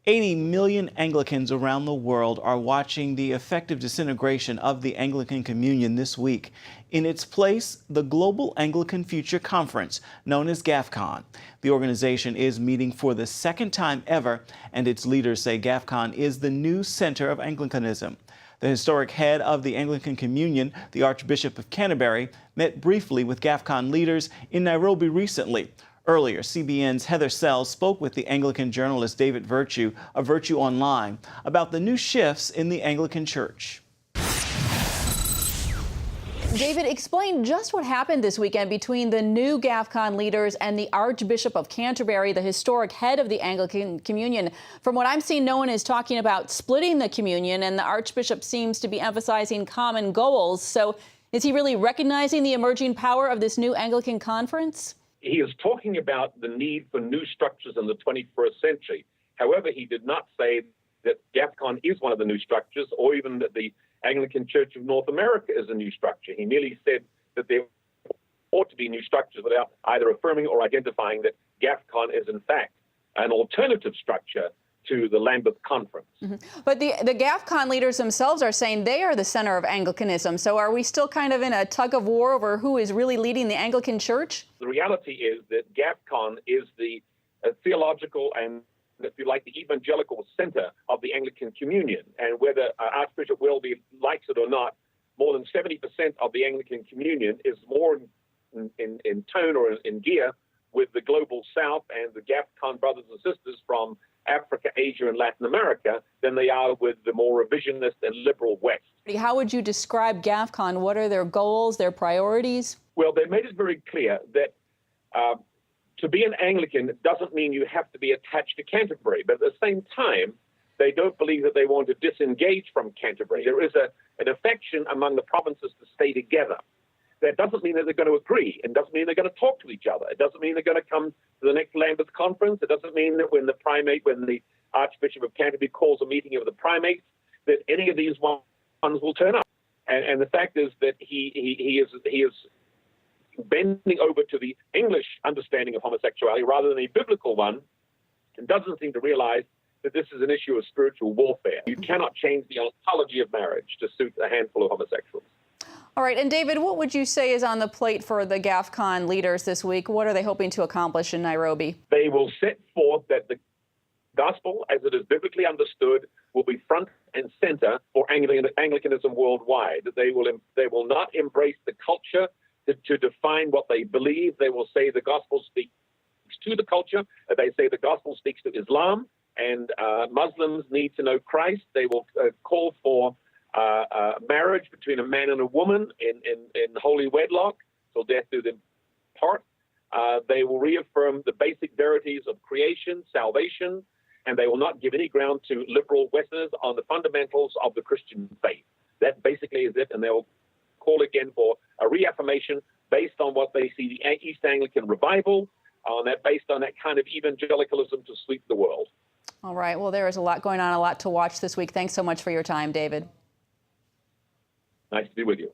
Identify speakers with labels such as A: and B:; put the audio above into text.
A: 80 million Anglicans around the world are watching the effective disintegration of the Anglican Communion this week. In its place, the Global Anglican Future Conference, known as GAFCON. The organization is meeting for the second time ever, and its leaders say GAFCON is the new center of Anglicanism. The historic head of the Anglican Communion, the Archbishop of Canterbury, met briefly with GAFCON leaders in Nairobi recently. Earlier, CBN's Heather Sells spoke with the Anglican journalist David Virtue of Virtue Online about the new shifts in the Anglican Church.
B: David, explain just what happened this weekend between the new GAFCON leaders and the Archbishop of Canterbury, the historic head of the Anglican Communion. From what I'm seeing, no one is talking about splitting the communion, and the Archbishop seems to be emphasizing common goals. So is he really recognizing the emerging power of this new Anglican conference?
C: He is talking about the need for new structures in the 21st century. However, he did not say that GAFCON is one of the new structures, or even that the Anglican Church of North America is a new structure. He merely said that there ought to be new structures without either affirming or identifying that GAFCON is, in fact, an alternative structure to the Lambeth Conference.
B: But the GAFCON leaders themselves are saying they are the center of Anglicanism. So are we still kind of in a tug of war over who is really leading the Anglican Church?
C: The reality is that GAFCON is the theological and, if you like, the evangelical center of the Anglican Communion. And whether Archbishop Welby likes it or not, more than 70% of the Anglican Communion is more in tone or in gear with the global South and the GAFCON brothers and sisters from Africa, Asia, and Latin America than they are with the more revisionist and liberal West.
B: How would you describe GAFCON? What are their goals, their priorities?
C: Well, they made it very clear that to be an Anglican doesn't mean you have to be attached to Canterbury, but at the same time, they don't believe that they want to disengage from Canterbury. There is an affection among the provinces to stay together. That doesn't mean that they're going to agree. It doesn't mean they're going to talk to each other. It doesn't mean they're going to come to the next Lambeth Conference. It doesn't mean that when the Archbishop of Canterbury calls a meeting of the primates, that any of these ones will turn up. And the fact is that he is bending over to the English understanding of homosexuality rather than a biblical one, and doesn't seem to realize that this is an issue of spiritual warfare. You cannot change the ontology of marriage to suit a handful of homosexuals.
B: All right. And David, what would you say is on the plate for the GAFCON leaders this week? What are they hoping to accomplish in Nairobi?
C: They will set forth that the gospel, as it is biblically understood, will be front and center for Anglicanism worldwide. That they will not embrace the culture to define what they believe. They will say the gospel speaks to the culture. They say the gospel speaks to Islam, and Muslims need to know Christ. They will call for marriage between a man and a woman in holy wedlock, till death do them part. They will reaffirm the basic verities of creation, salvation, and they will not give any ground to liberal Westerners on the fundamentals of the Christian faith. That basically is it, and they will call again for a reaffirmation based on what they see the East Anglican revival, based on that kind of evangelicalism to sweep the world.
B: All right. Well, there is a lot going on, a lot to watch this week. Thanks so much for your time, David.
C: Nice to be with you.